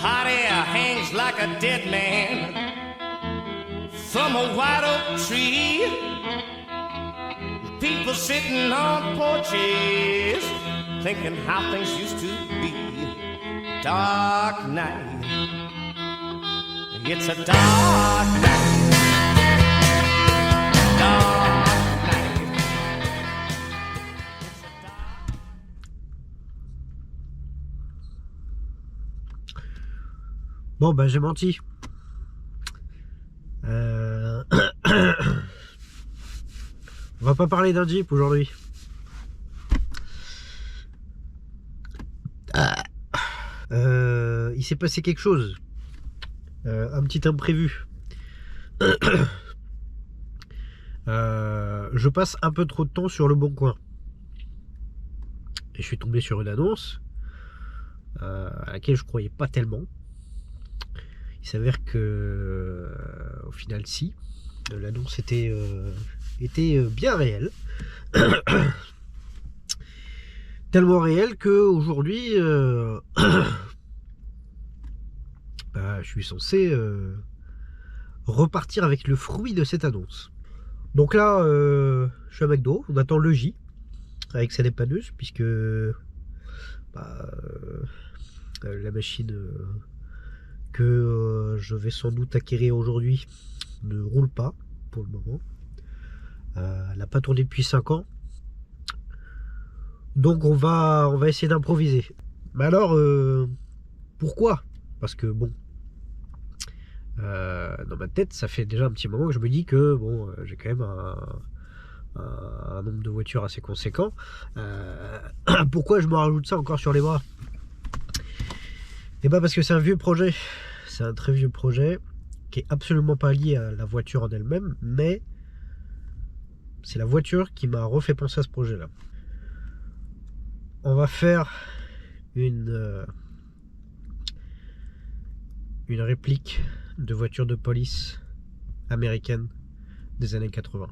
hot air hangs like a dead man from a white oak tree. People sitting on porches thinking how things used to be. Dark night, it's a dark night. Dark night. It's a dark... Bon bah j'ai menti. On va pas parler d'un Jeep aujourd'hui. Il s'est passé quelque chose. Un petit imprévu. Je passe un peu trop de temps sur Le Bon Coin. Et je suis tombé sur une annonce à laquelle je croyais pas tellement. Il s'avère que au final si. L'annonce était bien réelle. Tellement réelle qu'aujourd'hui je suis censé repartir avec le fruit de cette annonce. Donc là je suis à McDo, on attend le J avec sa dépanneuse puisque la machine que je vais sans doute acquérir aujourd'hui ne roule pas pour le moment. Elle n'a pas tourné depuis 5 ans. Donc on va essayer d'improviser. Mais alors pourquoi? Parce que bon, dans ma tête ça fait déjà un petit moment que je me dis que bon, j'ai quand même un nombre de voitures assez conséquent. Pourquoi je me rajoute ça encore sur les bras? Et bah parce que c'est un vieux projet. C'est un très vieux projet qui est absolument pas lié à la voiture en elle-même, mais c'est la voiture qui m'a refait penser à ce projet là. On va faire une réplique de voiture de police américaine des années 80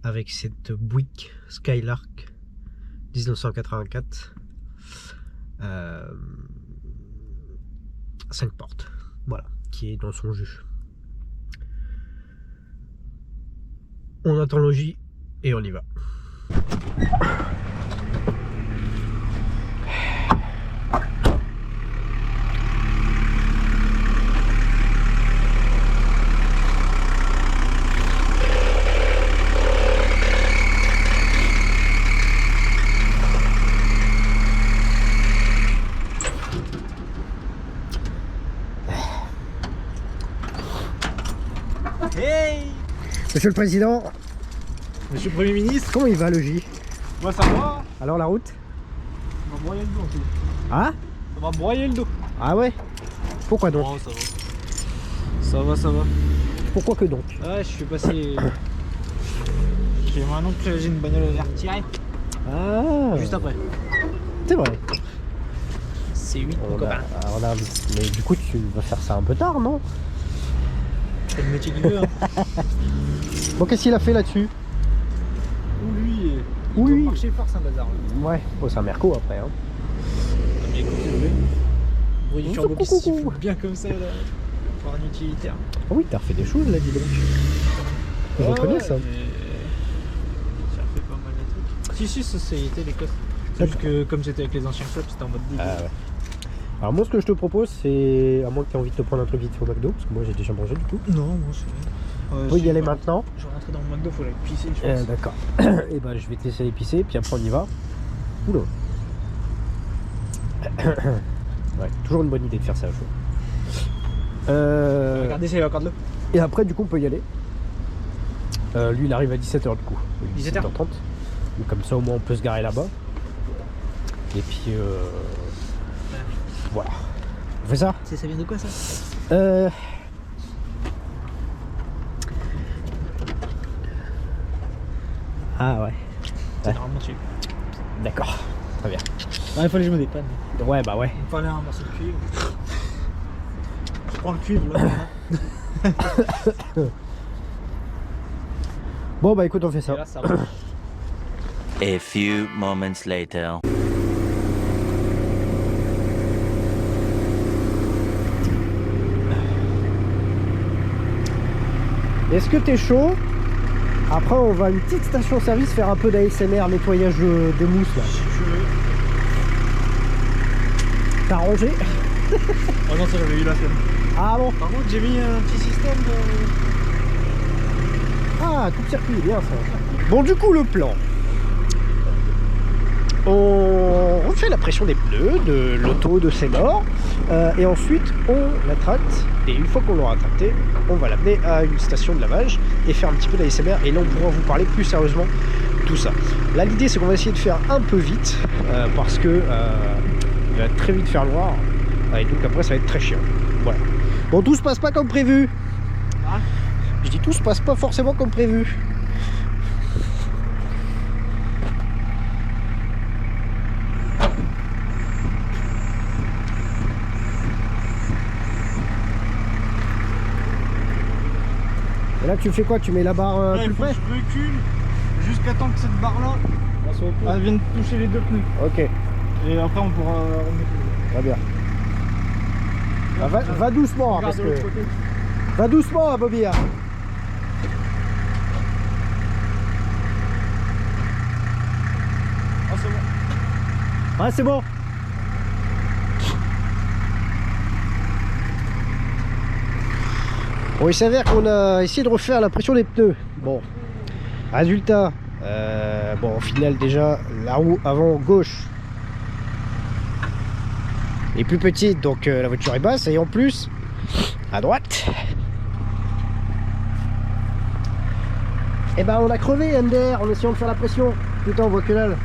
avec cette Buick Skylark 1984 5 portes, voilà, qui est dans son jus. On attend le J et on y va. Hey Monsieur le Président, Monsieur le Premier ministre, comment il va le J? moi ça va. Alors la route? Ça va broyer le dos un peu. Ah? Ça va broyer le dos. Ah ouais? Pourquoi donc? Oh, ça va. Ça va, ça va. Pourquoi que donc? Ouais, je suis passé. J'ai maintenant que j'ai une bagnole à l'air tiré. Ah, Juste après. c'est vrai. C'est 8 mon copain. Mais du coup tu vas faire ça un peu tard, non? C'est le métier qu'il veut. Hein. Bon, qu'est-ce qu'il a fait là-dessus? Ou lui. Ou lui. Marcher fort, c'est un bazar. Ouais, bon, c'est un merco après. Hein. Mais écoute, c'est le bruit du turbo qui Coucou. siffle bien comme ça là. Pour un utilitaire. Ah oui, t'as refait des choses là, dis donc. Je reconnais ça. Mais... ça fait pas mal de trucs. Si, ça c'était les coffres. C'est juste que comme c'était avec les anciens clubs, c'était en mode début. Ah ouais. Alors moi ce que je te propose c'est, à moins que tu aies envie de te prendre un truc vite fait au McDo, parce que moi j'ai déjà mangé du coup. Non, moi c'est... On peut y aller maintenant. Je vais rentrer dans le McDo, faut aller pisser je pense. D'accord. Et ben je vais te laisser aller pisser, puis après on y va. Oula. Ouais, toujours une bonne idée de faire ça à chaud. Regardez s'il y a encore de l'eau. Et après du coup on peut y aller. Lui il arrive à 17h du coup. 17h 17h30. Donc comme ça au moins on peut se garer là-bas. Et puis voilà. On fait ça? Ça vient de quoi ça? Ah ouais. C'est normalement dessus. D'accord. Très bien. Non, il fallait que je me dépanne. Ouais bah ouais. Il me fallait un morceau de cuivre. Je prends le cuivre là. Bon bah écoute on fait ça. Et là ça va. A few moments later. Est-ce que t'es chaud? Après, on va à une petite station-service faire un peu d'ASMR, nettoyage de mousse là. Si tu veux. T'as rangé? Oh non, ça j'avais eu la flemme. Ah bon? Par contre, j'ai mis un petit système de. Ah, tout circuit, bien ça. Bon, du coup, le plan. On refait la pression des pneus, de l'auto, de ses morts. Et ensuite, on la tracte. Et une fois qu'on l'aura tracté, on va l'amener à une station de lavage et faire un petit peu d'ASMR. Et là, on pourra vous parler plus sérieusement de tout ça. Là, l'idée, c'est qu'on va essayer de faire un peu vite. Parce que il va très vite faire noir. Et donc après, ça va être très chiant. Voilà. Bon, tout se passe pas comme prévu. Ah. Je dis tout se passe pas forcément comme prévu. Et là tu fais quoi? Tu mets la barre Ouais, plus faut que près? je recule jusqu'à temps que cette barre là elle vienne toucher les deux pneus. Ok, Et après on pourra remettre le. très bien. Ah, va doucement, hein, Regarde parce de que... l'autre côté. Va doucement, hein, Bobby. Hein. Ah, c'est bon. Ouais, c'est bon. Bon, il s'avère qu'on a essayé de refaire la pression des pneus. Bon, résultat, bon, au final, déjà, la roue avant gauche est plus petite, donc la voiture est basse. Et en plus, à droite, et ben on a crevé MDR en essayant de faire la pression. Putain, on voit que dalle.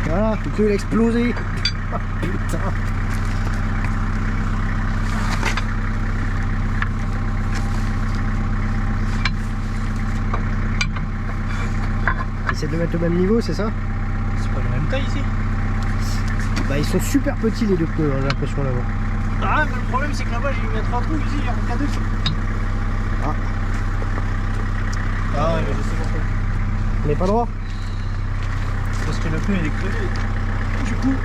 Voilà, le pneu il a explosé. Putain. Essaie de le mettre au même niveau, c'est ça? C'est pas la même taille ici. Bah ils sont super petits les deux pneus, hein, j'ai l'impression là-bas. Ah, mais le problème c'est que là-bas j'ai mis 3 trous, ici il y a 2. Ah, Ah ouais, mais je sais pourquoi. on n'est pas droit? Parce que le pneu il est crevé. Du coup.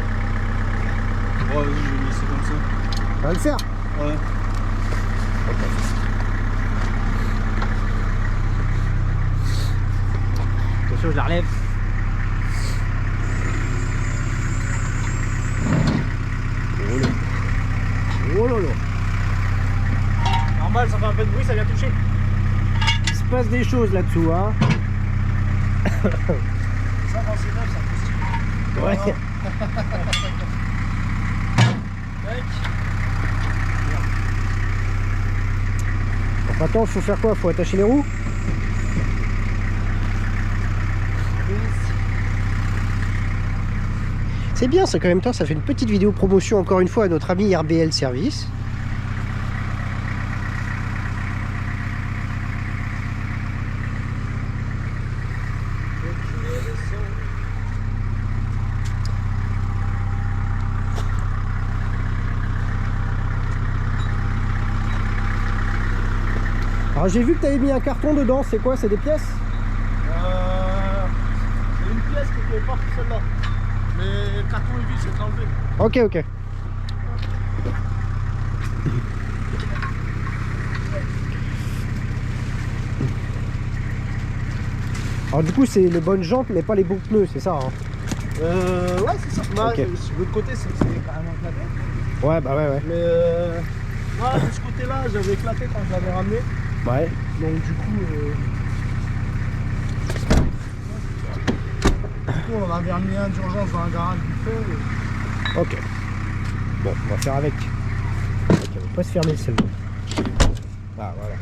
Ouais, vas-y, je vais laisser comme ça. Ça va le faire? Ouais. Attention, je la relève. Oh là. Oh là là. Normal, ça fait un peu de bruit, ça vient toucher. Il se passe des choses là-dessous, hein. Ça, quand c'est neuf, ça fait style. Ouais. Tac. Donc maintenant, il faut faire quoi? Faut attacher les roues? C'est bien, ça, quand même temps, ça fait une petite vidéo promotion encore une fois à notre ami RBL Service. Alors j'ai vu que tu avais mis un carton dedans, c'est quoi? C'est des pièces? C'est une pièce qui est pas celle-là. Mais le carton est vide, je vais te l'enlever. Ok, ok. Alors du coup c'est les bonnes jantes mais pas les bons pneus, c'est ça hein? Ouais, c'est ça. Bah, Ok. sur l'autre côté, c'est carrément éclaté. Ouais, bah ouais, ouais. Mais là, de ce côté-là, j'avais éclaté quand je l'avais ramené. Ouais. Donc du coup, on en avait remis un d'urgence dans un garage du feu. Ok. Bon, on va faire avec. Ok, on va pas se fermer seulement. Ah, voilà.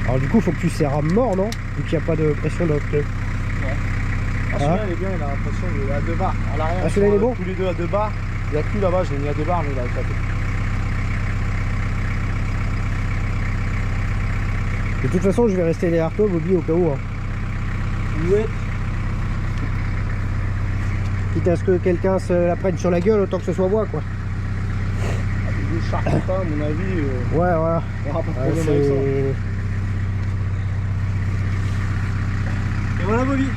Alors du coup, faut que tu serres à mort, non? Vu qu'il n'y a pas de pression dans le pneu. Ah, celui-là, il est bien, il a l'impression qu'il est à 2 barres. À l'arrière, Ah, celui-là, il est bon? tous les deux à 2 barres. Il n'y a plus là-bas, je l'ai mis à 2 barres, mais il a éclaté. De toute façon, je vais rester derrière toi, Bobby, au cas où. Hein. Ouais. Quitte à ce que quelqu'un se la prenne sur la gueule, autant que ce soit moi, quoi. Je charge pas, à mon avis. Ouais, voilà. On aura pas de Ouais, problème avec ça. Et voilà, Bobby.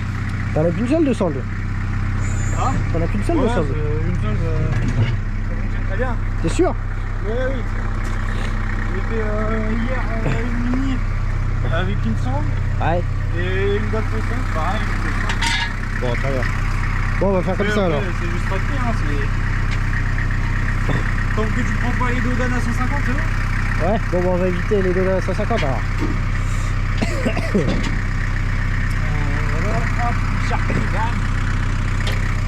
T'en as qu'une seule de sangle? Ah, T'en as qu'une seule, me semble. une seule, ça fonctionne très bien. T'es sûr? Oui, oui. J'ai fait hier une mini avec une sonde Ouais. et une boîte poisson, pareil. Bon, très bien. Bon, on va faire comme ça alors. C'est juste pas pire, hein, c'est... Tant que tu prends pas les Dodan à 150, c'est bon? Ouais, bon, on va éviter les données à 150 alors. Voilà, hop, charpie, bam.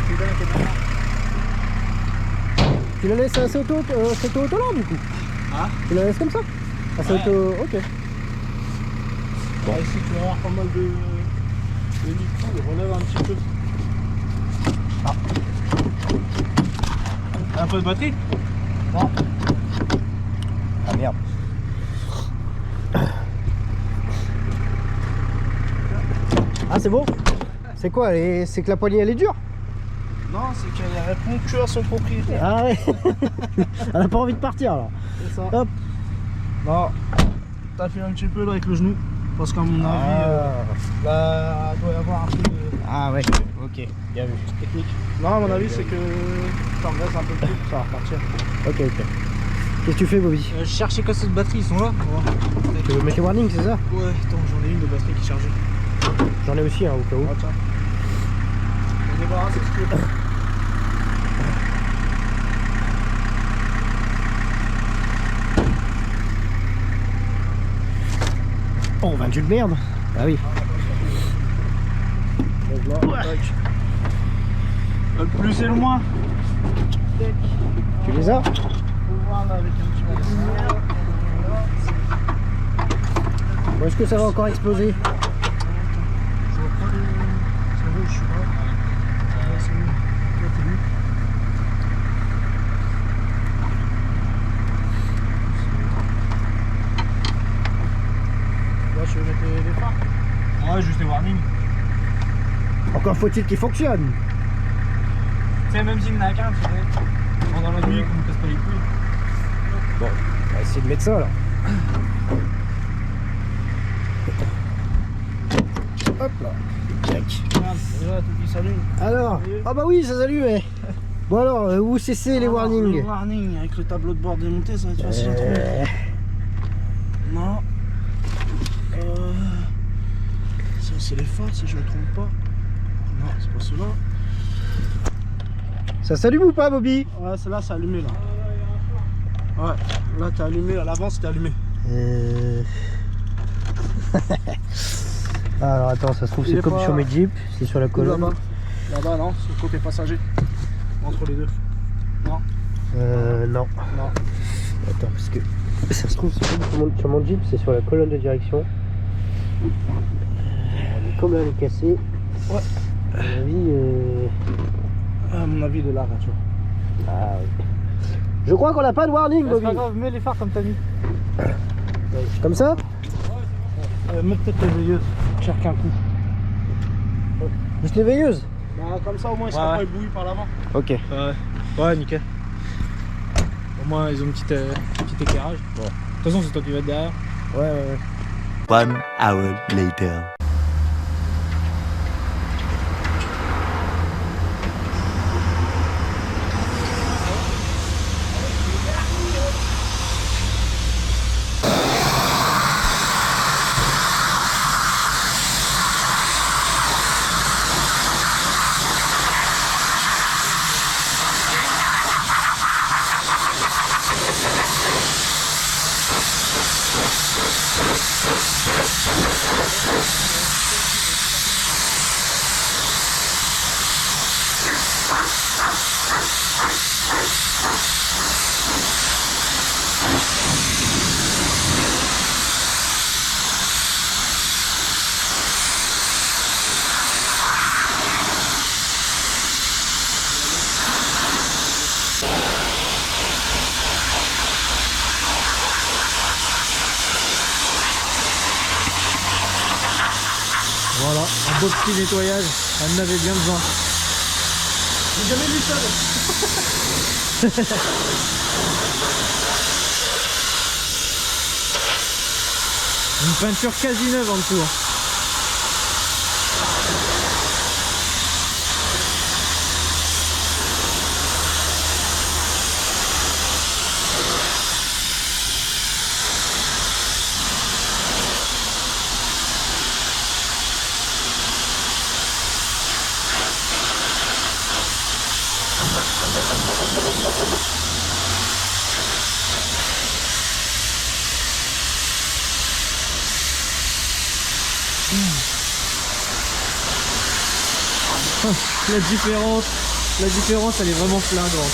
Tu donnes la caméra. Tu la laisses assez auto là du coup? Ah, Tu la laisses comme ça? Assez Ouais. auto. Ok. bon. Ici tu vas avoir pas mal de nitrons, il relève un petit peu. Un peu de batterie? Non. Ah merde. Ah, c'est bon? C'est quoi? C'est que la poignée elle est dure? Non, c'est qu'elle répond que à son propriétaire. Ah ouais. Elle a pas envie de partir alors. C'est ça. Hop. Non, t'as fait un petit peu là avec le genou. Parce qu'à mon avis, là, il doit y avoir un peu de Ah ouais. Ok. Bien vu. technique. Non, à mon avis, c'est que t'en restes un peu plus, ça va repartir. Ok, ok. Qu'est-ce que tu fais, Bobby? Je cherche les cassettes de batterie, ils sont là. Tu veux mettre les warnings, c'est ça? Ouais, attends, j'en ai une de batterie qui est chargée. J'en ai aussi, hein, au cas où. Ah, tiens. On débarrasse ce que tu veux. Oh, 28 de merde. Ah oui. Donc là, tac. Le plus et le moins. Tu les as? Faut voir là avec un petit peu de lumière. Bon, est-ce que ça va encore exploser? Je vois pas de... C'est rouge, je suis là. Ouais, c'est lui. Toi, t'es lui. Là, je vais mettre les phares. Ouais, juste les warnings. Encore faut-il qu'il fonctionne. Tu sais, même s'il n'y en a qu'un, tu sais. Pendant la nuit, qu'on ne casse pas les couilles. Bon, on va essayer de mettre ça alors. Hop là. Tac. Regarde, déjà, tout qui s'allume. Alors, ah bah oui, ça s'allume. Bon alors, où cessez les warnings? Les warnings, avec le tableau de bord démonté, ça va être facile à trouver. Non. Ça, c'est les phares, si je ne me trompe pas. Non, c'est pas ceux-là. Ça s'allume ou pas, Bobby? Ouais, celle-là, c'est allumé là. Ouais, là, t'es allumé, à l'avant, c'était allumé. Alors attends, ça se trouve Il c'est est comme pas- sur mes jeeps, c'est sur la colonne. Là-bas. Là-bas, non, c'est le côté passager. Entre les deux. Non. Non. Non. Attends, parce que ça se trouve c'est comme sur mon jeep, c'est sur la colonne de direction. Mais comme là elle est cassée, Ouais. à mon avis, À mon avis, il est là, tu vois. ah oui. Je crois qu'on n'a pas de warning, C'est Bobby. pas grave, mets les phares comme t'as mis. Comme ça? Mets peut-être les veilleuses. Cherche qu'un coup. Juste les veilleuses? Bah, comme ça, au moins, il sera pas ébouilli par l'avant. Ok. Ouais, nickel. Au moins, ils ont un petit éclairage. Bon. De toute façon, c'est toi qui vas être derrière. Ouais. 1 hour later. Voilà, un beau petit nettoyage. Elle en avait bien besoin. J'ai jamais vu ça. Une peinture quasi neuve en dessous. Hein. La différence elle est vraiment flagrante.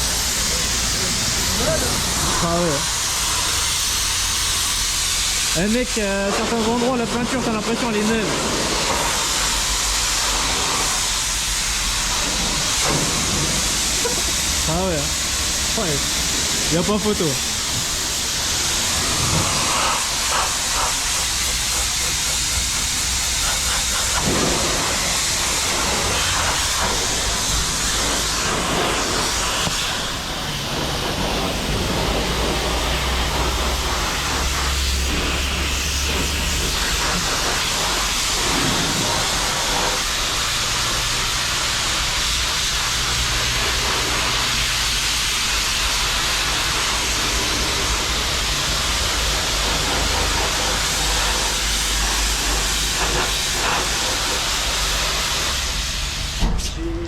Ah ouais. Mec, à certains endroits la peinture t'as l'impression elle est neuve. Ah ouais. Ouais. Y a pas photo.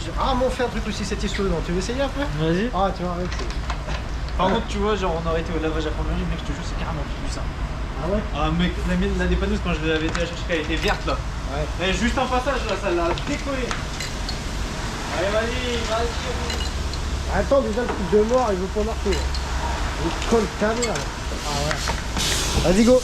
J'ai rarement fait un truc aussi satisfaisant. Tu veux essayer après? Vas-y. Ah, tu vois, arrête. Par contre, tu vois, genre on aurait été au lavage à plomberie, mec, je te jure, c'est carrément plus ça. Ah ouais? Ah, mec, la dépanneuse, quand je l'avais été à chercher, elle était verte là. Ouais. Elle est juste en passage là, ça l'a décollé. Allez, vas-y. Attends, déjà le truc de mort, il veut pas marcher. Il colle ta merde. Ah ouais. Vas-y, go.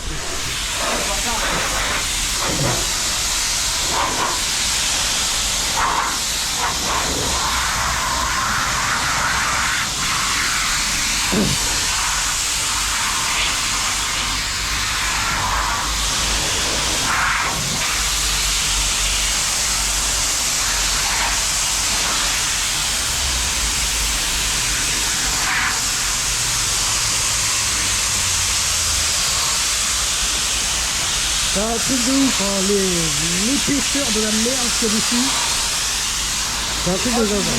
C'est un truc de ouf, hein. L'épaisseur de la merde qu'il y a dessus. C'est un truc de zinzin.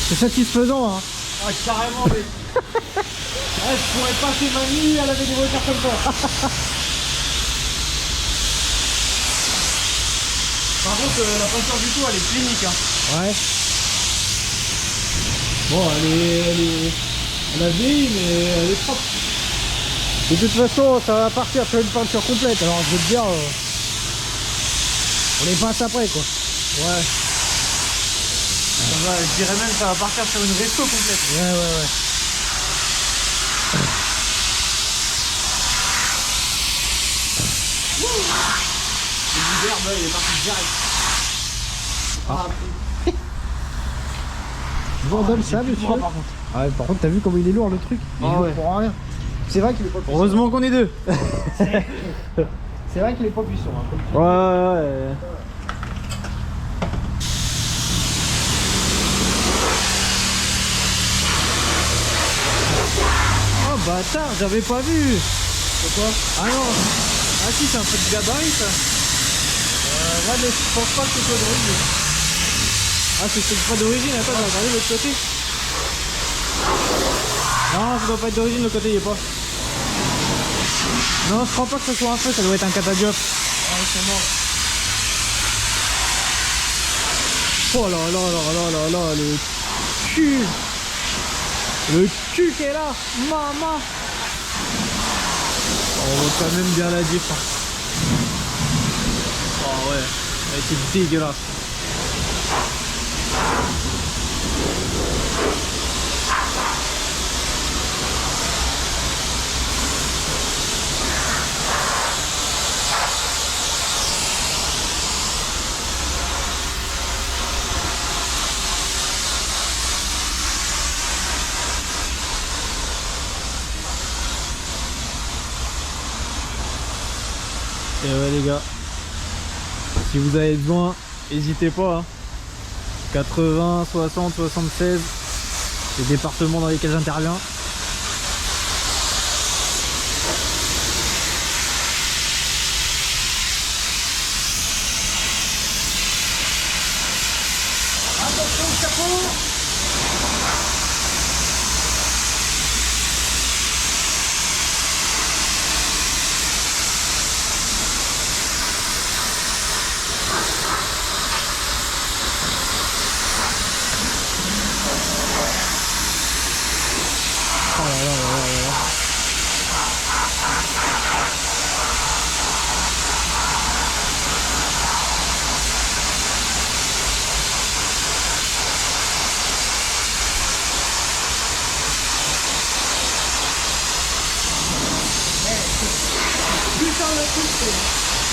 C'est satisfaisant, hein. Ah, carrément, mec. Je pourrais passer ma nuit à laver des voitures comme ça. Par contre, la peinture du tout, elle est clinique. Hein. Ouais. Bon, elle a vieilli, mais elle est propre. De toute façon, ça va partir sur une peinture complète. Alors, je vais te dire, on les passe après, quoi. Ouais. Je dirais même que ça va partir sur une resto complète. Ouais. L'hiver, il est parti direct. Je vous en donne ça, monsieur. Par contre. Ah ouais, par contre, t'as vu comment il est lourd, le truc? Il est lourd ouais. pour rien. C'est vrai qu'il est pas puissant. Heureusement qu'on est deux. C'est vrai qu'il est pas puissant. Hein, Ouais. Oh bâtard, j'avais pas vu. C'est quoi? Ah non. Ah si, c'est un peu de gabarit ça. Ouais, mais je pense pas que ce soit drôle. Ah, c'est pas d'origine, attends, j'ai regardé l'autre côté. Non, ça doit pas être d'origine, le côté il est pas. Non, je crois pas que ce soit un feu, ça doit être un catadiop. Ah, ils sont morts. Oh là là là là là là, le cul. Le cul qui est là, maman. On voit quand même bien la diff. Oh ouais, c'est dégueulasse. Et ouais les gars, si vous avez besoin, n'hésitez pas. Hein. 80, 60, 76, les départements dans lesquels j'interviens. Attention au capot.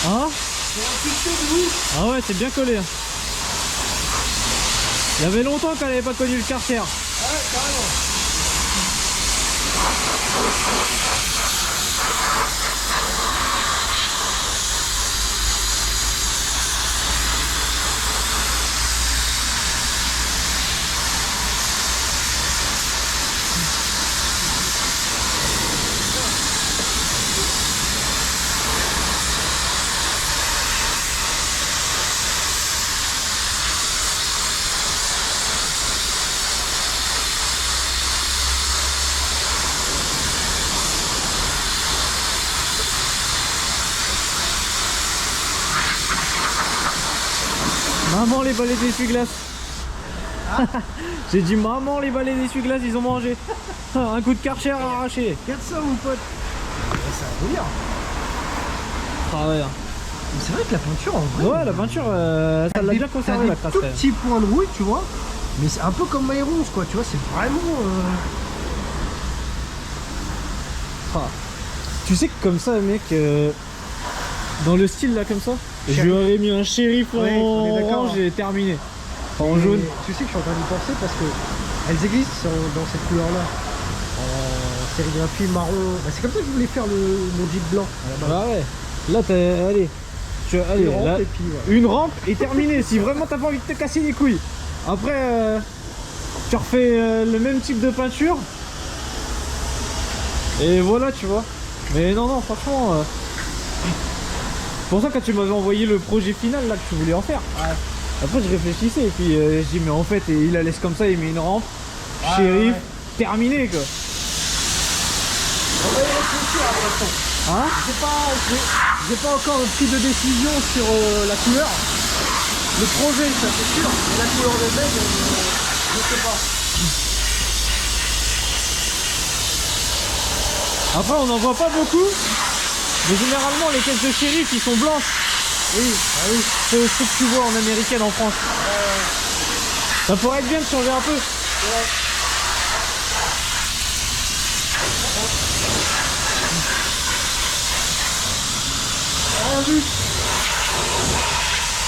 Hein? Ah ouais, c'est bien collé. Hein. Il y avait longtemps qu'elle n'avait pas connu le Karcher. Ouais, carrément. Maman, les balais d'essuie-glace. J'ai dit maman, les balais d'essuie-glace, ils ont mangé. Un coup de Karcher arraché. Regarde ça, mon pote. C'est un délire. Ah ouais. Mais c'est vrai que la peinture, en vrai. Ouais, la peinture, ça l'a bien conservé, la T'as crasse. des tout petits points de rouille, tu vois. Mais c'est un peu comme My Rouge, quoi. Tu vois, c'est vraiment. Ah. Tu sais que comme ça, mec, dans le style là, comme ça, je lui aurais mis un shérif en Ouais, on est d'accord, orange hein. et terminé. En Et jaune. Tu sais que je suis en train d'y penser parce que elles existent dans cette couleur-là. En sérigraphie marron. Bah, c'est comme ça que je voulais faire mon Jeep blanc à la base. Bah ouais. Là, t'as. Allez. Allez, Une rampe là, et puis, ouais. une rampe et terminé. Si vraiment t'as pas envie de te casser les couilles. Après, tu refais le même type de peinture. Et voilà, tu vois. Mais non, non, franchement. C'est pour ça que quand tu m'avais envoyé le projet final là que tu voulais en faire. Ouais. Après, je réfléchissais et puis je dis, mais en fait, il la laisse comme ça, il met une rampe. Shérif, ouais. terminé quoi. On va y réfléchir à toute façon. Hein? J'ai pas encore pris de décision sur la couleur. Le projet, ça c'est sûr. Mais la couleur de bête, je sais pas. Après, on n'en voit pas beaucoup. Mais généralement, les caisses de shérif, ils sont blanches. Oui, ah oui. C'est ce que tu vois en américaine en France. Ça pourrait être bien de changer un peu.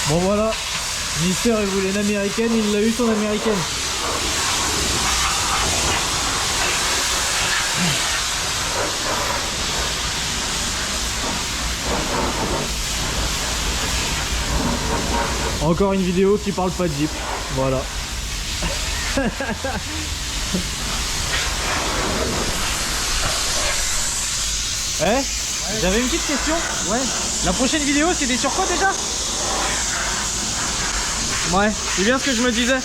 Bon voilà, Mister il voulait une américaine, il l'a eu son américaine. Encore une vidéo qui parle pas de Jeep, voilà. J'avais une petite question. Ouais. La prochaine vidéo, c'était sur quoi déjà? Ouais, c'est bien ce que je me disais.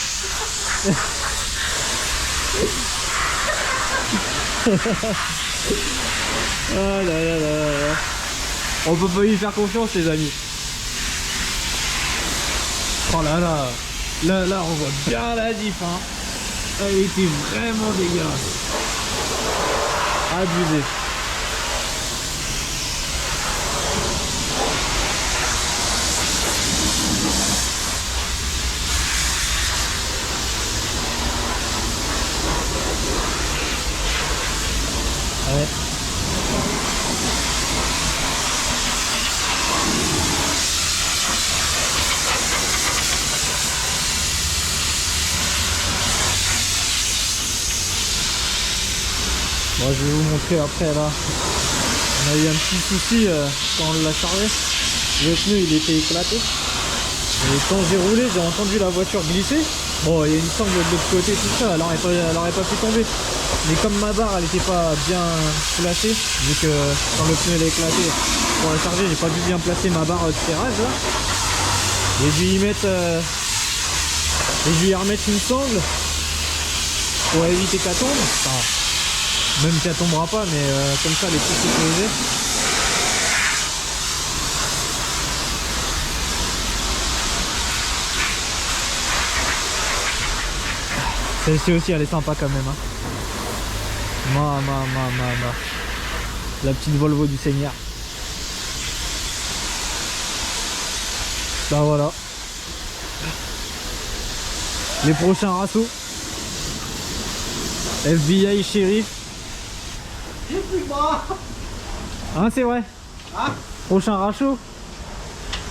Oh là là là là. On peut pas lui faire confiance les amis. Oh là là. Là on voit bien la diff hein. Elle était vraiment dégueulasse. Abusé. Ouais. Bon, je vais vous montrer après là. On a eu un petit souci quand on l'a chargé. Le pneu il était éclaté. Et quand j'ai roulé, j'ai entendu la voiture glisser. Bon, il y a une sangle de l'autre côté, tout ça, elle aurait pas pu tomber. Mais comme ma barre elle était pas bien placée, vu que quand le pneu il est éclaté, pour la charger, j'ai pas dû bien placer ma barre de serrage là. Et je vais y mettre et je vais y remettre une sangle pour éviter qu'elle tombe. Enfin, même qu'elle tombera pas, mais comme ça elle est plus sécurisée. Celle-ci aussi elle est sympa quand même hein. La petite Volvo du Seigneur. Bah voilà. Les prochains rassos. FBI Sheriff. Hein c'est vrai. Ah, Prochain rachot.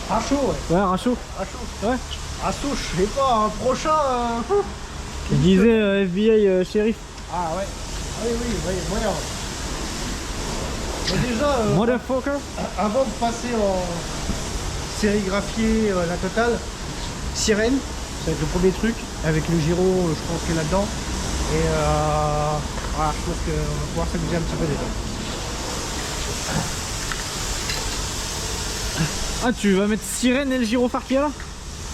Rachaud, ouais. Ouais rachot. Rachaud. Ouais. Rachaud, je sais pas, un prochain. Il disait FBI Sheriff. Ah ouais. Oui, moyen. Mais déjà, Motherfucker. avant de passer en sérigraphier la totale, sirène, ça va être le premier truc, avec le gyro, je pense qu'il est là-dedans. Et voilà, je pense qu'on va pouvoir s'amuser un petit peu déjà. Ah tu vas mettre sirène et le gyrophare qui est là?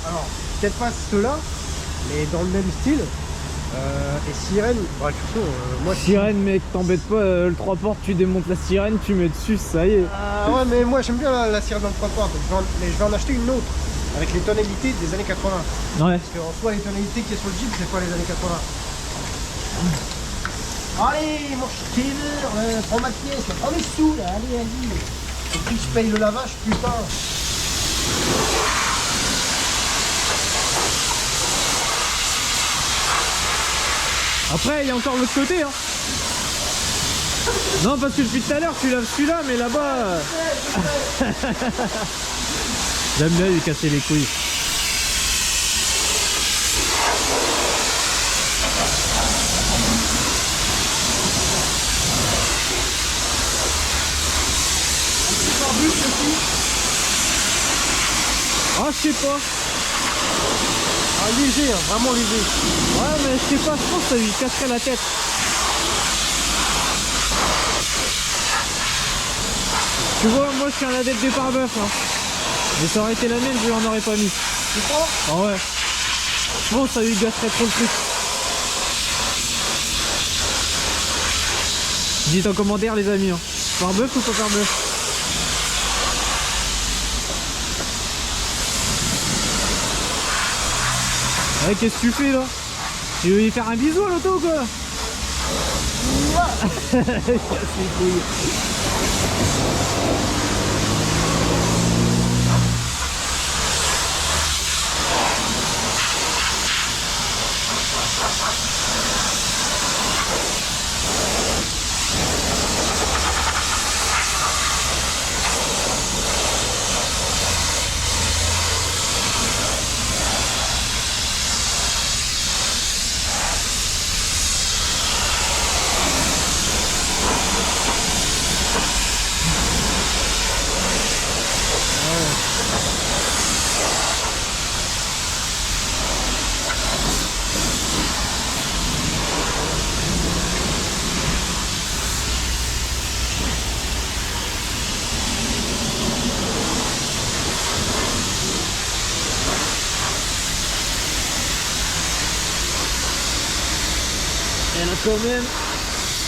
Alors, peut-être pas ceux-là, mais dans le même style. Et sirène, bah de toute façon, moi Sirène mec, t'embête pas, le 3 portes, tu démontes la sirène, tu mets dessus, ça y est. ouais, mais moi j'aime bien la sirène dans le 3 portes, mais je vais en acheter une autre, avec les tonalités des années 80. Ouais. Parce qu'en soi, les tonalités qui est sur le Jeep, c'est pas les années 80. Allez, mon Stever, prends ma pièce, prends mes sous là, allez, allez. Et puis je paye le lavage, putain. Après, il y a encore l'autre côté, hein. Non, parce que depuis tout à l'heure, tu laves celui-là, mais là-bas... J'aime bien lui casser les couilles. Ah, je sais pas. Ah, léger, hein, vraiment léger. Ouais, mais je sais pas, je pense que ça lui casserait la tête. Tu vois, moi je suis un adepte des pare-bœuf, hein. Mais ça aurait été la mienne, je lui en aurais pas mis. Tu crois? Ah ouais. Je pense que ça lui gâcherait trop le truc. Dites en commentaire les amis, hein. Pare-bœuf ou pas pare-bœuf? Ouais, qu'est-ce que tu fais là? Tu veux lui faire un bisou à l'auto ou quoi? Casse les couilles. elle a quand même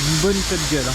une bonne tête de gueule. Hein.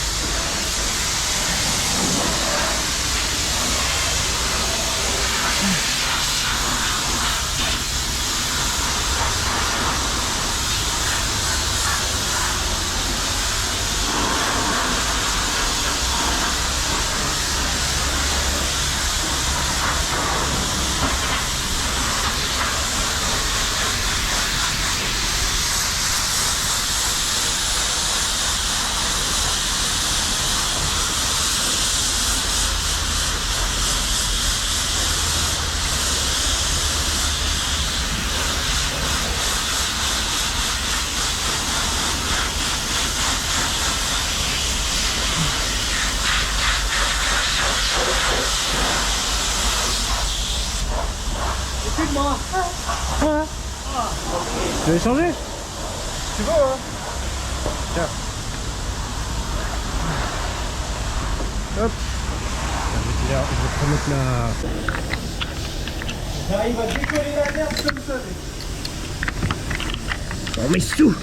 Excuse-moi. Tu veux échanger? Tu veux, hein? Tiens. Hop. Je vais te remettre la... J'arrive à décoller la merde comme ça. Bon, mais sous.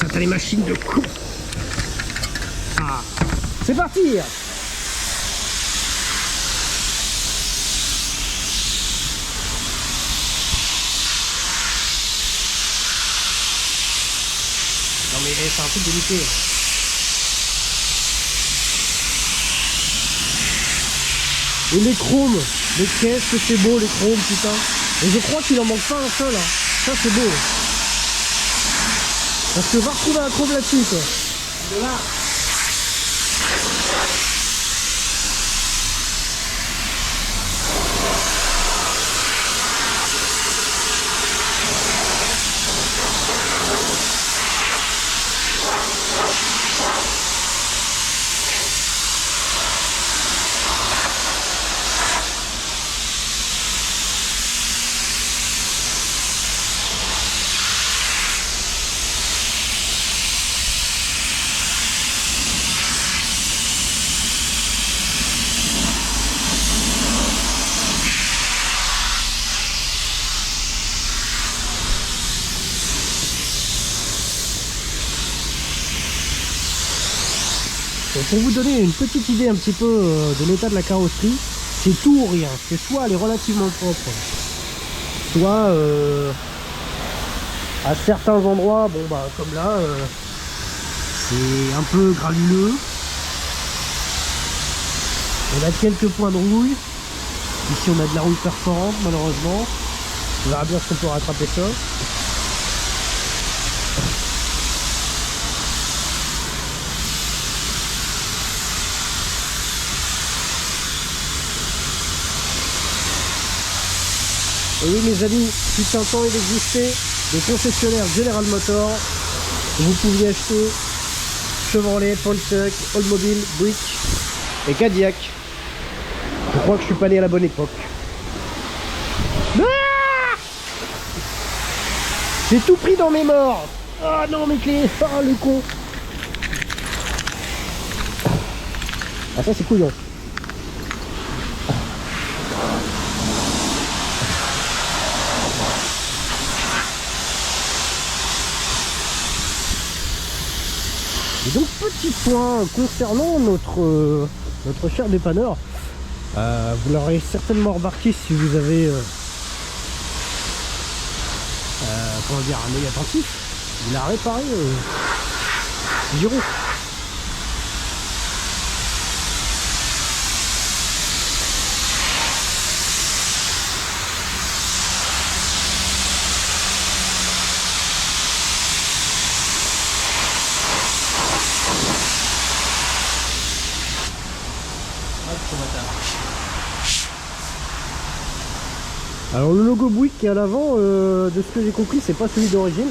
Ça t'as les machines de con. Ah. C'est parti. Non mais c'est un truc délicat. Et les chromes, mais qu'est-ce que c'est beau les chromes, putain. Et je crois qu'il en manque pas un seul, hein. Ça c'est beau. Parce que va retrouver un chrome là-dessus, quoi. De là. Donc pour vous donner une petite idée un petit peu de l'état de la carrosserie, c'est tout ou rien. C'est soit elle est relativement propre, soit à certains endroits, bon bah comme là, c'est un peu granuleux. On a quelques points de rouille. Ici on a de la rouille perforante malheureusement. On verra bien si on peut rattraper ça. Et oui mes amis, fut un temps il existait des concessionnaires General Motors où vous pouviez acheter Chevrolet, Pontiac, Oldsmobile, Buick et Cadillac. Je crois que je suis pas né à la bonne époque. Ah, j'ai tout pris dans mes morts. Ah non mes clés, ah le con. Ah ça c'est couillon. Et donc petit point concernant notre cher dépanneur, vous l'aurez certainement remarqué si vous avez comment dire, un œil attentif, il a réparé Giro. Alors le logo Buick qui est à l'avant, de ce que j'ai compris, c'est pas celui d'origine.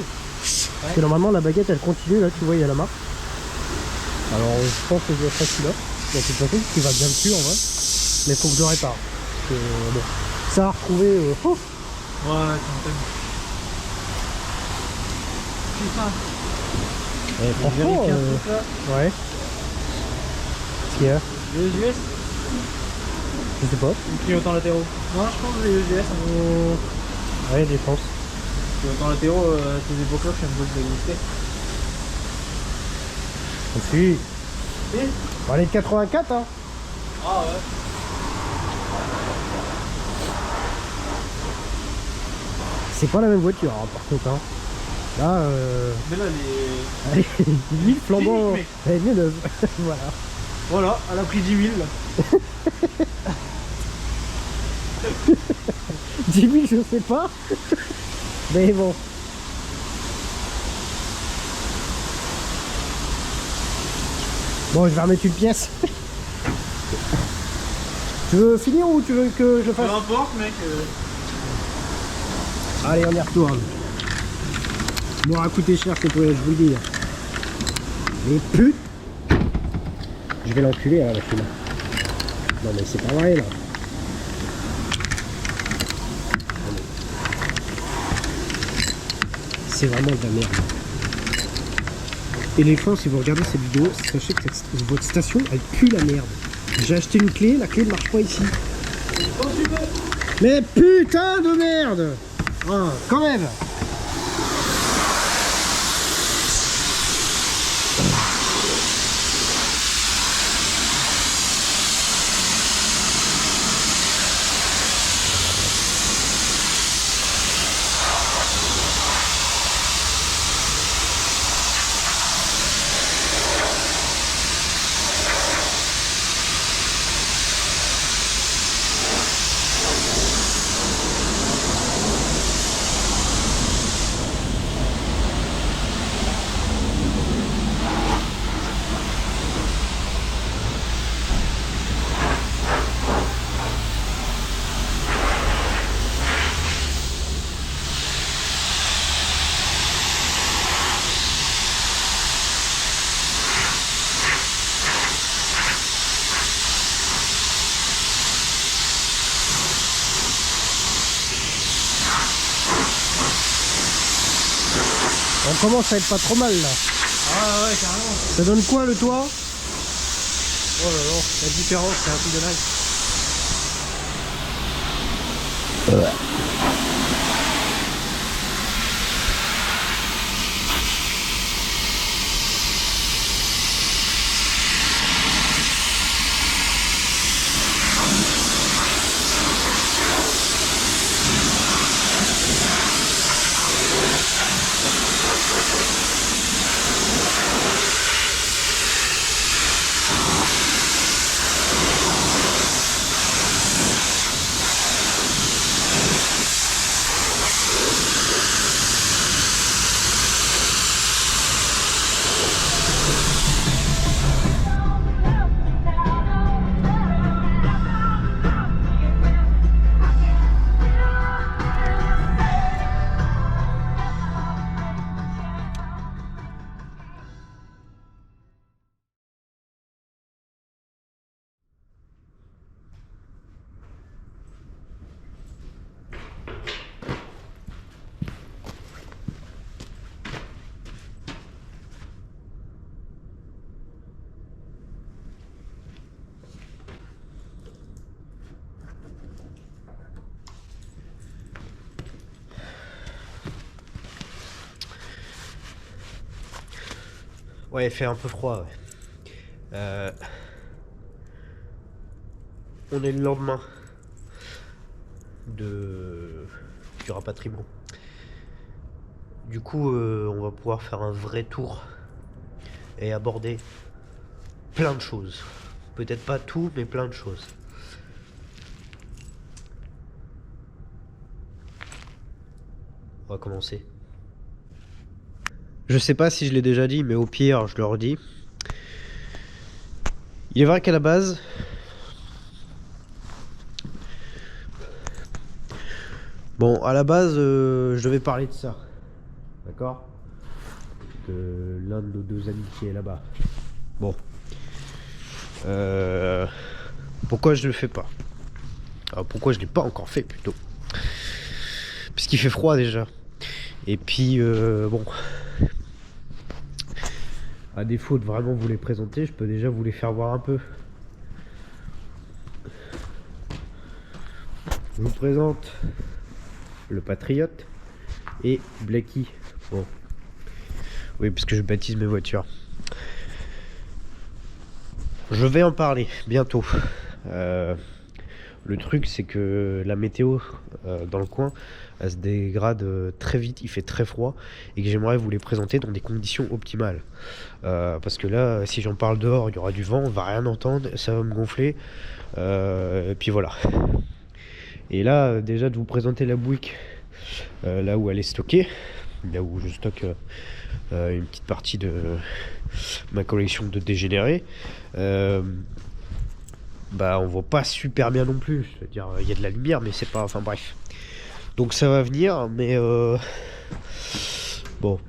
Parce que normalement la baguette elle continue, là tu vois il y a la marque. Alors je pense que je vais faire celui-là. Donc de toute façon qui va bien dessus en vrai. Mais faut que je le répare. Parce que bon, ça a retrouvé. Oh Ouais, et franchement, ouais. Qu'est-ce qu'il y a? Les US, Je sais pas. une clignotant latéraux. Non, je pense que les US. Ouais, des chances. Clignotant latéraux, ces époques-là, je sais même pas si ça existait. Si. On est de 84 hein. Ah ouais. C'est pas la même voiture hein, par contre hein. Là Mais là, elle est... elle est l'huile flambant. Limite, mec. Elle est bien neuve. Voilà. Voilà, elle a pris 10 000 là. 10 000 je sais pas. Mais bon. Bon je vais remettre une pièce. Tu veux finir ou tu veux que je le Peu fasse? importe mec. Allez on y retourne. Il m'aura coûté cher ce nettoyage, je vous le dis. Mais pute. Je vais l'enculer la machine. Non mais c'est pas vrai là. C'est vraiment de la merde. Éléphant, si vous regardez cette vidéo, sachez que votre station elle pue la merde. J'ai acheté une clé, la clé ne marche pas ici. Mais putain de merde. Ah, quand même. On commence à être pas trop mal là. Ah ouais, carrément. Ça donne quoi le toit? Oh là là, la différence, c'est un truc de dingue. Ouais, il fait un peu froid. Ouais. On est le lendemain du rapatriement. Du coup, on va pouvoir faire un vrai tour et aborder plein de choses. Peut-être pas tout, mais plein de choses. On va commencer. Je sais pas si je l'ai déjà dit, mais au pire, je le redis. Il est vrai qu'à la base, je devais parler de ça. D'accord? De l'un de nos deux amis qui est là-bas. Bon. Pourquoi je le fais pas? Alors, pourquoi je l'ai pas encore fait plutôt? Puisqu'il fait froid déjà. Et puis, bon. À défaut de vraiment vous les présenter, je peux déjà vous les faire voir un peu. Je vous présente le Patriote et Blacky. Bon. Oui, parce que je baptise mes voitures. Je vais en parler bientôt. Le truc, c'est que la météo dans le coin, elle se dégrade très vite, il fait très froid, et que j'aimerais vous les présenter dans des conditions optimales. Parce que là, si j'en parle dehors, il y aura du vent, on va rien entendre, ça va me gonfler. Et puis voilà. Et là, déjà de vous présenter la Buick, là où elle est stockée, là où je stocke une petite partie de ma collection de dégénérés. Bah on voit pas super bien non plus, c'est-à-dire il y a de la lumière mais c'est pas, enfin bref, donc ça va venir, mais bon,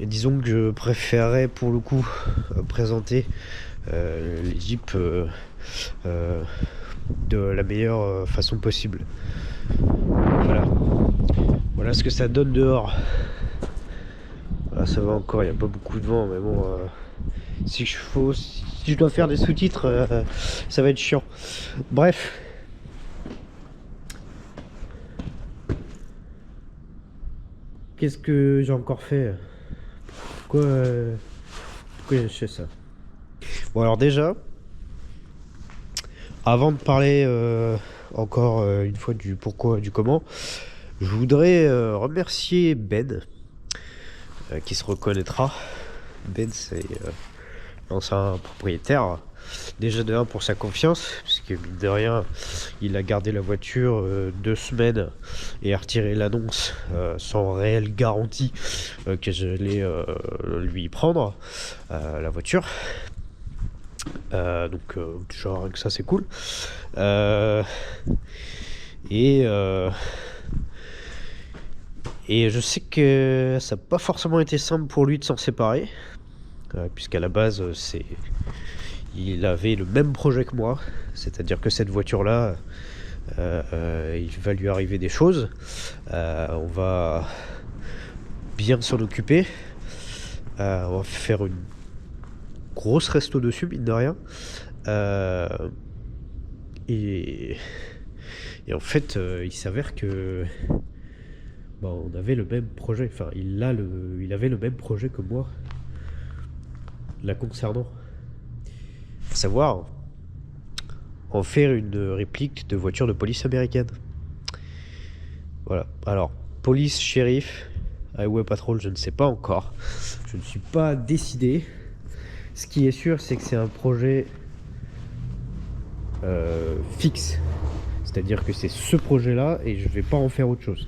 disons que je préférerais pour le coup présenter les Jeeps de la meilleure façon possible. Voilà ce que ça donne dehors. Voilà, ça va encore, il n'y a pas beaucoup de vent, mais bon, si je dois faire des sous-titres, ça va être chiant. Bref. Qu'est-ce que j'ai encore fait? Pourquoi j'ai fait ça? Bon alors déjà, avant de parler encore une fois du pourquoi et du comment, je voudrais remercier Ben, qui se reconnaîtra. Ben, c'est l'ancien propriétaire. Déjà de 1 pour sa confiance, parce que mine de rien, il a gardé la voiture 2 semaines et a retiré l'annonce sans réelle garantie que j'allais lui prendre la voiture. Donc genre que ça c'est cool. Et je sais que ça n'a pas forcément été simple pour lui de s'en séparer, puisqu'à la base il avait le même projet que moi, c'est-à-dire que cette voiture-là, il va lui arriver des choses, on va bien s'en occuper, on va faire une grosse resto dessus, mine de rien, et en fait, il s'avère que on avait le même projet, enfin il avait le même projet que moi, la concernant. Faut savoir en faire une réplique de voiture de police américaine. Voilà. Alors, police, shérif, highway patrol, je ne sais pas encore. Je ne suis pas décidé. Ce qui est sûr, c'est que c'est un projet fixe. C'est-à-dire que c'est ce projet-là et je vais pas en faire autre chose.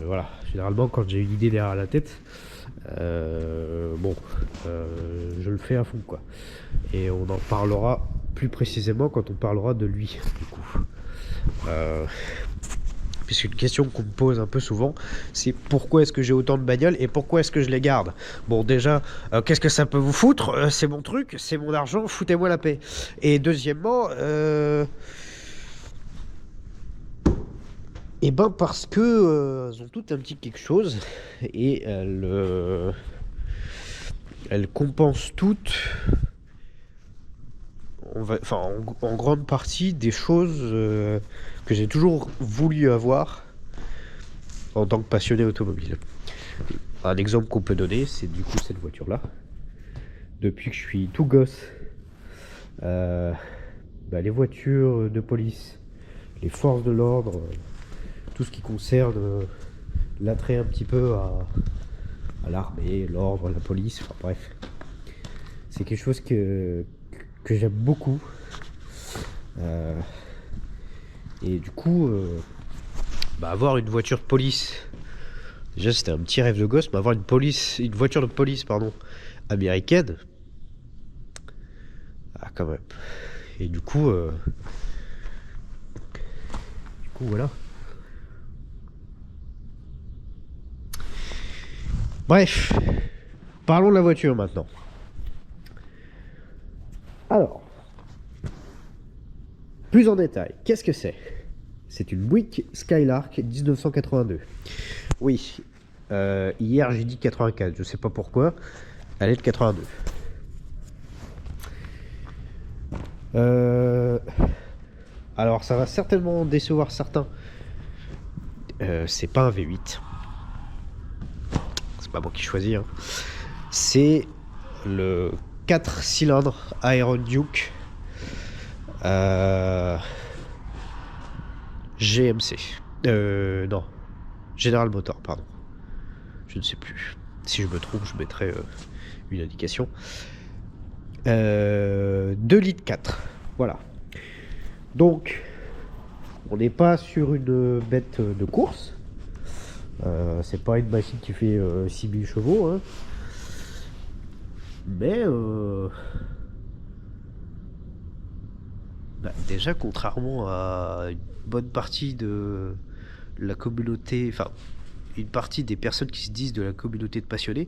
Voilà. Généralement, quand j'ai une idée derrière la tête, je le fais à fond, quoi. Et on en parlera plus précisément quand on parlera de lui, du coup. Puisque une question qu'on me pose un peu souvent, c'est pourquoi est-ce que j'ai autant de bagnoles et pourquoi est-ce que je les garde? Bon, déjà, qu'est-ce que ça peut vous foutre? C'est mon truc, c'est mon argent, foutez-moi la paix. Et deuxièmement, et ben parce que elles ont toutes un petit quelque chose et elles compensent toutes, en grande partie, des choses que j'ai toujours voulu avoir en tant que passionné automobile. Un exemple qu'on peut donner, c'est du coup cette voiture-là. Depuis que je suis tout gosse, les voitures de police, les forces de l'ordre, tout ce qui concerne l'attrait un petit peu à l'armée, l'ordre, la police, enfin bref. C'est quelque chose que j'aime beaucoup. Et du coup, avoir une voiture de police, déjà c'était un petit rêve de gosse, mais avoir une voiture de police, américaine, quand même. Et du coup voilà. Bref, parlons de la voiture maintenant. Alors, plus en détail, qu'est-ce que c'est? C'est une Buick Skylark 1982. Oui, hier j'ai dit 84, je sais pas pourquoi, elle est de 82. Alors ça va certainement décevoir certains. C'est pas un V8. C'est pas moi qui choisis, hein. C'est le 4 cylindres Iron Duke GMC. Non, General Motors, pardon. Je ne sais plus. Si je me trompe, je mettrai une indication. 2 litres 4. Voilà. Donc, on n'est pas sur une bête de course. C'est pas une machine qui fait 6000 chevaux. Hein. Mais déjà, contrairement à une bonne partie de la communauté, enfin une partie des personnes qui se disent de la communauté de passionnés,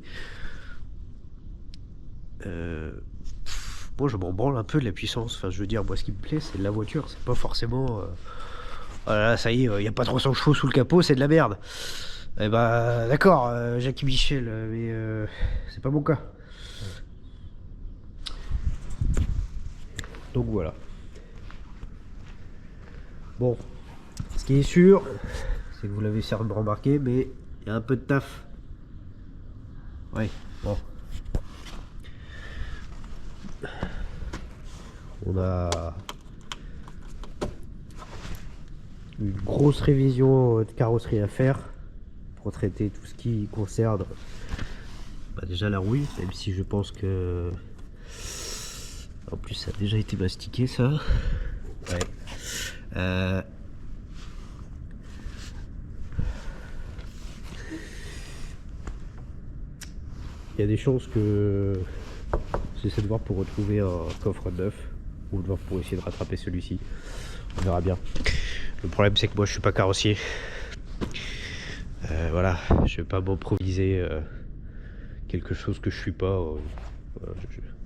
moi je m'en branle un peu de la puissance. Enfin, je veux dire, moi ce qui me plaît, c'est la voiture, c'est pas forcément voilà, ça y est, il n'y a pas 300 chevaux sous le capot, c'est de la merde. Eh bah d'accord, Jackie Michel, mais c'est pas mon cas. Donc voilà. Bon, ce qui est sûr, c'est que vous l'avez certainement remarqué, mais il y a un peu de taf. Ouais, bon. On a une grosse révision de carrosserie à faire pour traiter tout ce qui concerne déjà la rouille, même si je pense que en plus ça a déjà été mastiqué ça. Ouais. Il y a des chances que j'essaie de voir pour retrouver un coffre neuf ou de voir pour essayer de rattraper celui-ci. On verra bien. Le problème c'est que moi je suis pas carrossier. Voilà, je vais pas m'improviser quelque chose que je suis pas.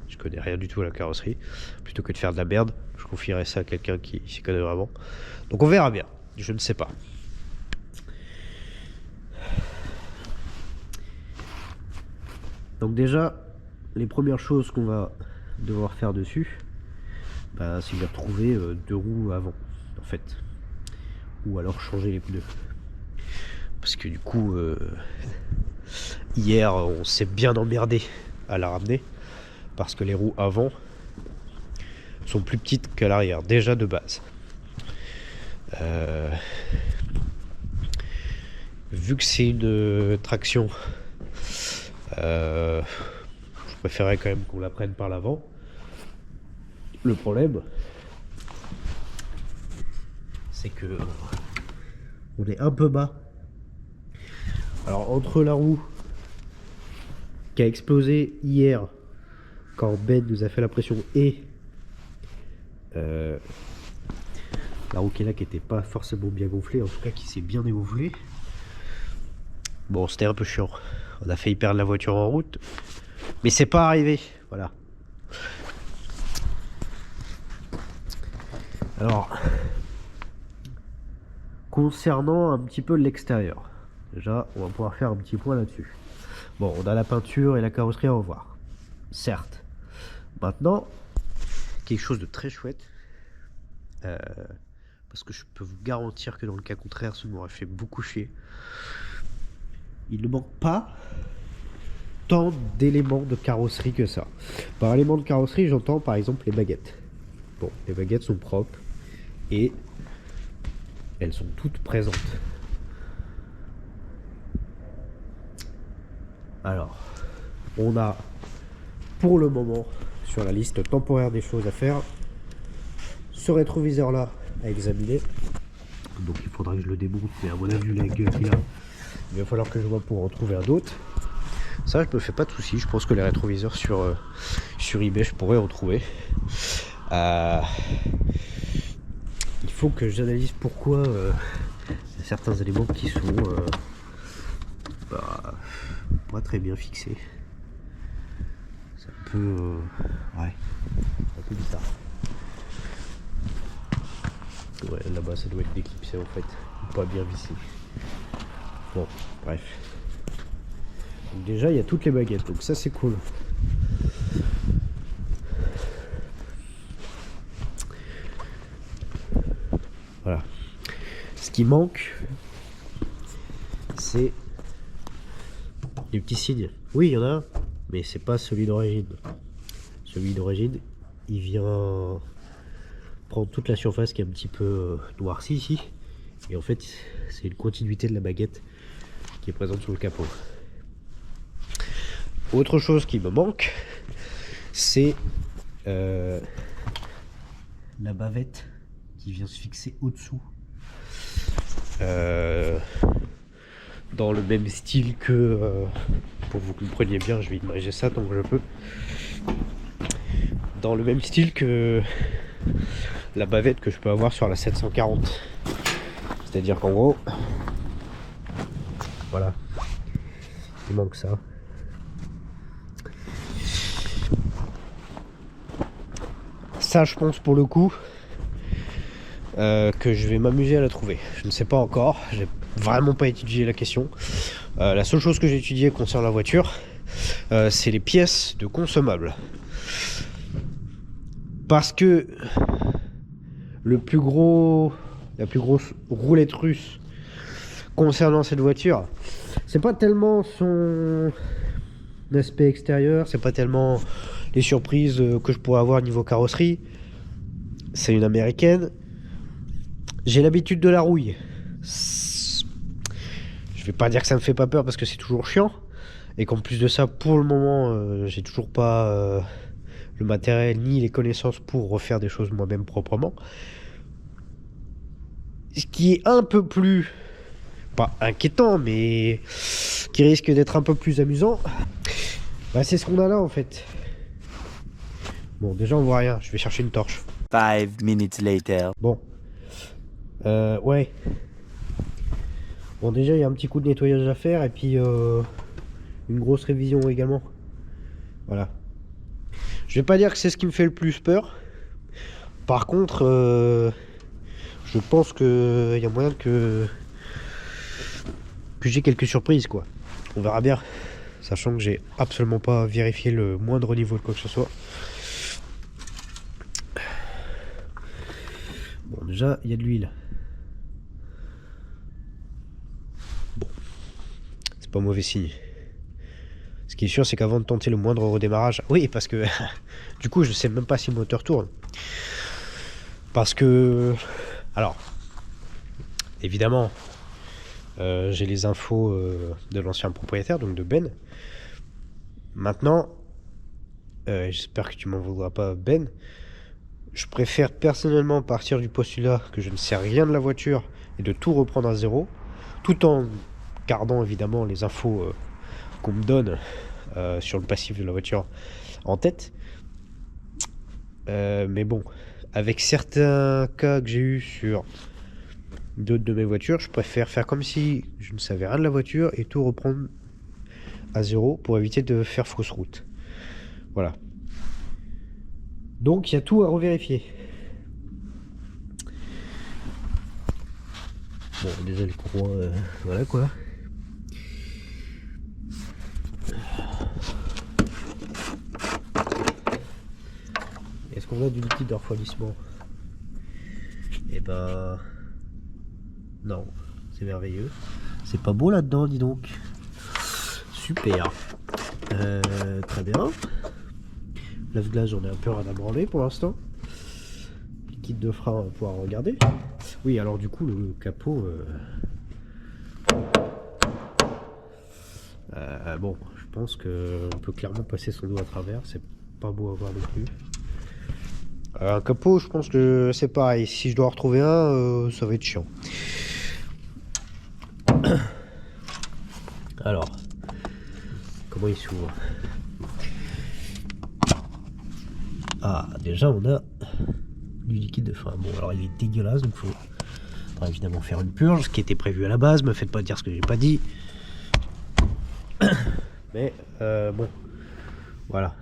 Je connais rien du tout à la carrosserie. Plutôt que de faire de la merde, je confierais ça à quelqu'un qui s'y connaît vraiment. Donc on verra bien. Je ne sais pas. Donc déjà, les premières choses qu'on va devoir faire dessus, c'est de retrouver 2 roues avant, en fait. Ou alors changer les pneus. Parce que du coup, hier, on s'est bien emmerdé à la ramener. Parce que les roues avant sont plus petites qu'à l'arrière, déjà de base. Vu que c'est une traction, je préférais quand même qu'on la prenne par l'avant. Le problème, c'est que on est un peu bas. Alors entre la roue qui a explosé hier quand Ben nous a fait la pression et la roue qui est là qui était pas forcément bien gonflée, en tout cas qui s'est bien dégonflée. Bon, c'était un peu chiant. On a failli perdre la voiture en route, mais c'est pas arrivé. Voilà. Alors, concernant un petit peu l'extérieur, déjà, on va pouvoir faire un petit point là-dessus. Bon, on a la peinture et la carrosserie à revoir, certes. Maintenant, quelque chose de très chouette, parce que je peux vous garantir que dans le cas contraire, ça m'aurait fait beaucoup chier. Il ne manque pas tant d'éléments de carrosserie que ça. Par éléments de carrosserie, j'entends par exemple les baguettes. Bon, les baguettes sont propres et elles sont toutes présentes. Alors, on a pour le moment sur la liste temporaire des choses à faire ce rétroviseur là à examiner. Donc il faudra que je le démonte, mais à mon avis la gueule qu'il a, il va falloir que je vois pour en trouver un autre. Ça, je me fais pas de soucis. Je pense que les rétroviseurs sur eBay, je pourrais en trouver. Il faut que j'analyse pourquoi il y a certains éléments qui sont pas très bien fixés. C'est un peu ouais, un peu bizarre. Ouais, là-bas ça doit être déclipsé en fait, pas bien vissé. Bon, bref. Donc déjà il y a toutes les baguettes, donc ça c'est cool. Voilà. Ce qui manque, c'est les petits signes. Oui, il y en a un, mais c'est pas celui d'origine. celui d'origine, il vient prendre toute la surface qui est un petit peu noircie ici. Et en fait, c'est une continuité de la baguette qui est présente sur le capot. Autre chose qui me manque, c'est la bavette qui vient se fixer au-dessous. Dans le même style que, pour que vous compreniez bien, je vais imager ça tant que je peux. Dans le même style que la bavette que je peux avoir sur la 740. C'est-à-dire qu'en gros, voilà, il manque ça. Ça, je pense pour le coup que je vais m'amuser à la trouver. Je ne sais pas encore, j'ai vraiment pas étudié la question. La seule chose que j'ai étudiée concernant la voiture, c'est les pièces de consommables. Parce que la plus grosse roulette russe concernant cette voiture, c'est pas tellement son aspect extérieur, c'est pas tellement les surprises que je pourrais avoir niveau carrosserie. C'est une américaine. J'ai l'habitude de la rouille. Je vais pas dire que ça me fait pas peur parce que c'est toujours chiant. Et qu'en plus de ça, pour le moment, j'ai toujours pas le matériel ni les connaissances pour refaire des choses moi-même proprement. Ce qui est un peu plus, pas inquiétant, mais qui risque d'être un peu plus amusant, bah, c'est ce qu'on a là en fait. Bon, déjà on voit rien, je vais chercher une torche. 5 minutes later. Bon. Ouais. Bon, déjà il y a un petit coup de nettoyage à faire et puis une grosse révision également. Voilà. Je vais pas dire que c'est ce qui me fait le plus peur. Par contre, je pense que y a moyen que j'ai quelques surprises quoi. On verra bien. Sachant que j'ai absolument pas vérifié le moindre niveau de quoi que ce soit. Bon, déjà il y a de l'huile. Bon, c'est pas mauvais signe. Ce qui est sûr, c'est qu'avant de tenter le moindre redémarrage, oui, parce que du coup, je sais même pas si le moteur tourne. Parce que, alors, évidemment, j'ai les infos de l'ancien propriétaire, donc de Ben. Maintenant, j'espère que tu m'en voudras pas, Ben. Je préfère personnellement partir du postulat que je ne sais rien de la voiture et de tout reprendre à zéro, tout en gardant évidemment les infos qu'on me donne sur le passif de la voiture en tête. Mais bon, avec certains cas que j'ai eu sur d'autres de mes voitures, je préfère faire comme si je ne savais rien de la voiture et tout reprendre à zéro pour éviter de faire fausse route. Voilà. Donc il y a tout à revérifier. Bon, déjà le courant, voilà quoi. Est-ce qu'on a du liquide de refroidissement? Eh ben... non, c'est merveilleux. C'est pas beau là-dedans, dis donc. Super. Très bien. Lave-glace, j'en ai un peu rien à branler pour l'instant. Liquide de frein, on va pouvoir regarder. Oui, alors du coup, le capot... bon, je pense qu'on peut clairement passer son dos à travers. C'est pas beau à voir non plus. Un capot, je pense que c'est pareil. Si je dois en retrouver un, ça va être chiant. Alors, comment il s'ouvre? Ah, déjà on a du liquide de frein. Bon, alors il est dégueulasse, donc il faudra évidemment faire une purge, ce qui était prévu à la base. Me faites pas dire ce que j'ai pas dit. Mais bon, voilà.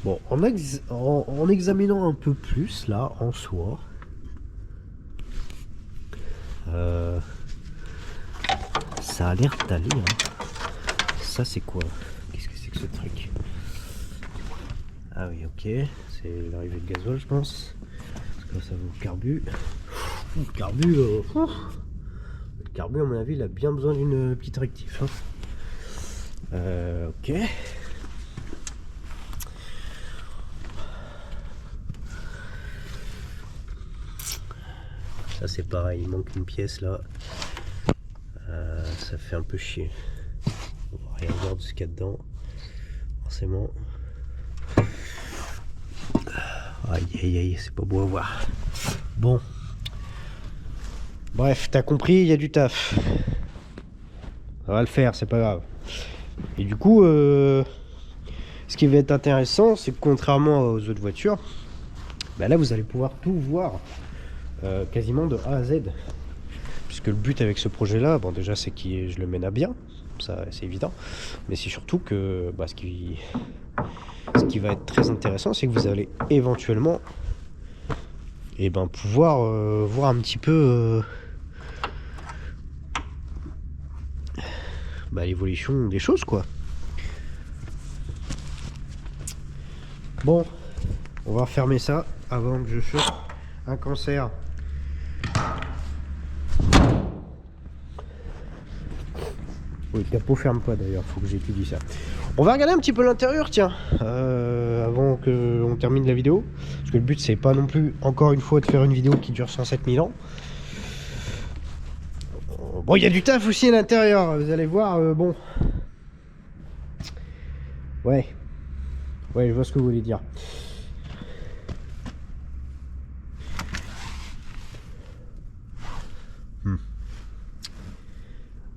Bon, en examinant un peu plus là en soi, ça a l'air d'aller. Hein. Ça c'est quoi? Qu'est-ce que c'est que ce truc? Ah oui, ok, c'est l'arrivée de gasoil, je pense. Parce que là, ça vaut le carbu. Le carbu, carbu, à mon avis, il a bien besoin d'une petite rectif. Hein. Ok. Ça c'est pareil, il manque une pièce là. Ça fait un peu chier. On va rien voir de ce qu'il y a dedans. Forcément. Aïe aïe aïe, c'est pas beau à voir. Bon. Bref, t'as compris, il y a du taf. Ça va le faire, c'est pas grave. Et du coup, ce qui va être intéressant, c'est que contrairement aux autres voitures, bah là vous allez pouvoir tout voir quasiment de A à Z. Puisque le but avec ce projet là, bon déjà c'est que je le mène à bien, ça c'est évident, mais c'est surtout que bah, ce qui va être très intéressant, c'est que vous allez éventuellement pouvoir voir un petit peu l'évolution des choses quoi. Bon, on va refermer ça avant que je chope un cancer. Oui, le capot ferme pas d'ailleurs, faut que j'étudie ça. On va regarder un petit peu l'intérieur, tiens, avant qu'on termine la vidéo. Parce que le but, c'est pas non plus, encore une fois, de faire une vidéo qui dure 107 000 ans. Bon, il y a du taf aussi à l'intérieur, vous allez voir, bon. Ouais, je vois ce que vous voulez dire.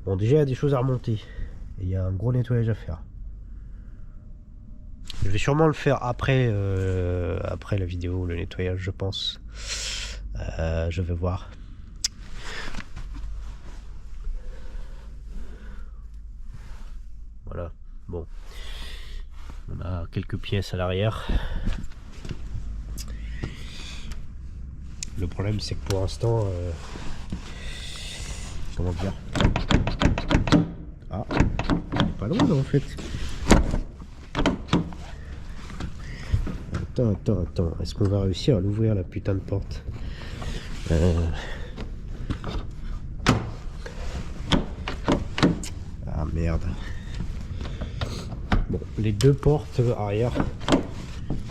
Bon, déjà, il y a des choses à remonter. Et il y a un gros nettoyage à faire. Je vais sûrement le faire après la vidéo, le nettoyage, je pense. Je vais voir. Voilà, bon. On a quelques pièces à l'arrière. Le problème, c'est que pour l'instant... comment dire? Ah, pas loin en fait. Attends. Est-ce qu'on va réussir à l'ouvrir la putain de porte? Ah merde. Bon, les deux portes arrière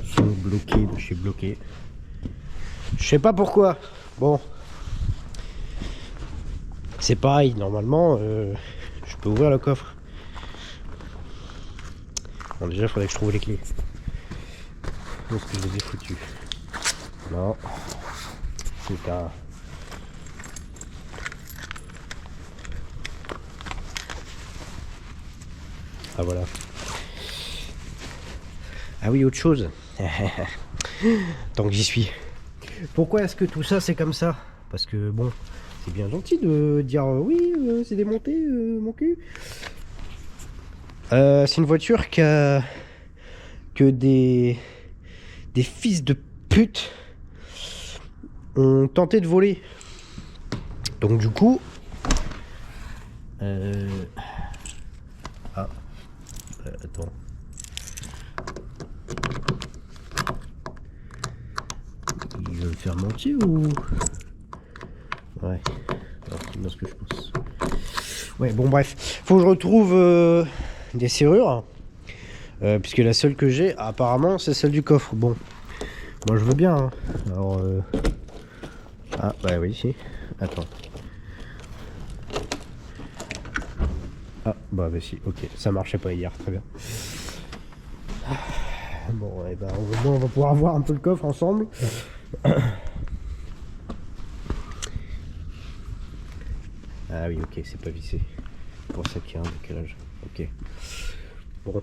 sont bloquées de chez bloqué. Je sais pas pourquoi. Bon. C'est pareil, normalement, je peux ouvrir le coffre. Bon, déjà, il faudrait que je trouve les clés. Où est-ce que je les ai foutus? Non. C'est un... Ah, voilà. Ah oui, autre chose. Tant que j'y suis. Pourquoi est-ce que tout ça, c'est comme ça? Parce que, bon... C'est bien gentil de dire oui, c'est démonté, mon cul. C'est une voiture que des fils de pute ont tenté de voler. Donc du coup, attends. Il veut me faire mentir ou... Ouais, c'est bien ce que je pense. Ouais, bon bref, faut que je retrouve des serrures, puisque la seule que j'ai, apparemment, c'est celle du coffre. Bon, moi je veux bien. Hein. Alors, ah bah oui, si. Attends. Ah bah si. Ok, ça marchait pas hier, très bien. Bon, et bah au moins on va pouvoir voir un peu le coffre ensemble. Ah oui, ok, c'est pas vissé. C'est pour ça qu'il y a un décalage. Ok. Bon.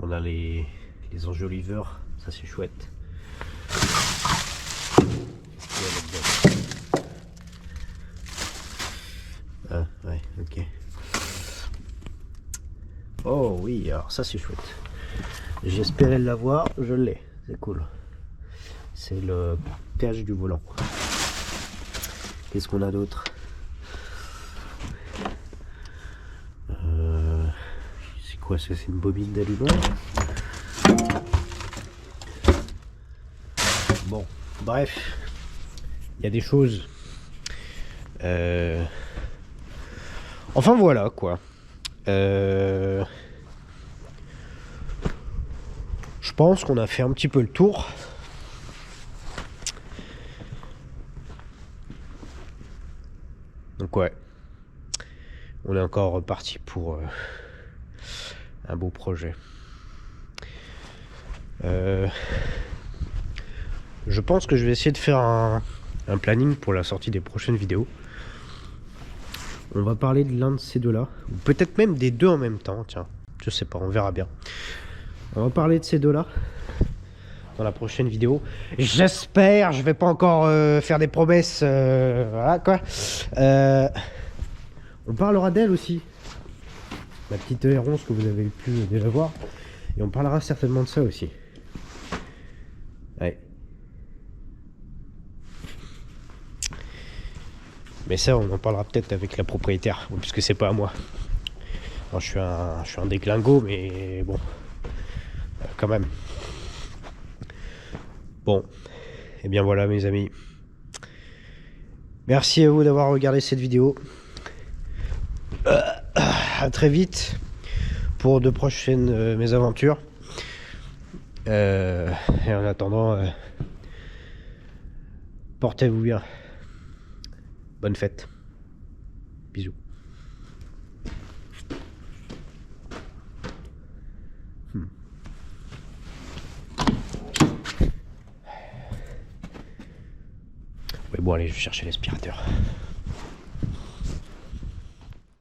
On a les enjoliveurs, ça c'est chouette. Ah ouais, ok. Oh oui, alors ça c'est chouette. J'espérais l'avoir, je l'ai, c'est cool. C'est le péage du volant. Qu'est-ce qu'on a d'autre? C'est quoi ça? C'est une bobine d'allumage. Bon, Bref, il y a des choses. Enfin voilà quoi. Je pense qu'on a fait un petit peu le tour. Donc ouais, on est encore reparti pour un beau projet. Je pense que je vais essayer de faire un planning pour la sortie des prochaines vidéos. On va parler de l'un de ces deux-là, ou peut-être même des deux en même temps, tiens, je sais pas, on verra bien. On va parler de ces deux-là dans la prochaine vidéo. J'espère, je vais pas encore faire des promesses, voilà quoi. On parlera d'elle aussi, ma petite Héronce que vous avez pu déjà voir, et on parlera certainement de ça aussi. Ouais. Mais ça, on en parlera peut-être avec la propriétaire, puisque c'est pas à moi. Alors, je suis un déglingo, mais bon, quand même. Bon, et bien voilà mes amis. Merci à vous d'avoir regardé cette vidéo. À très vite pour de prochaines mésaventures. Et en attendant, portez-vous bien. Bonne fête. Bisous. Ouais, bon allez, je vais chercher l'aspirateur.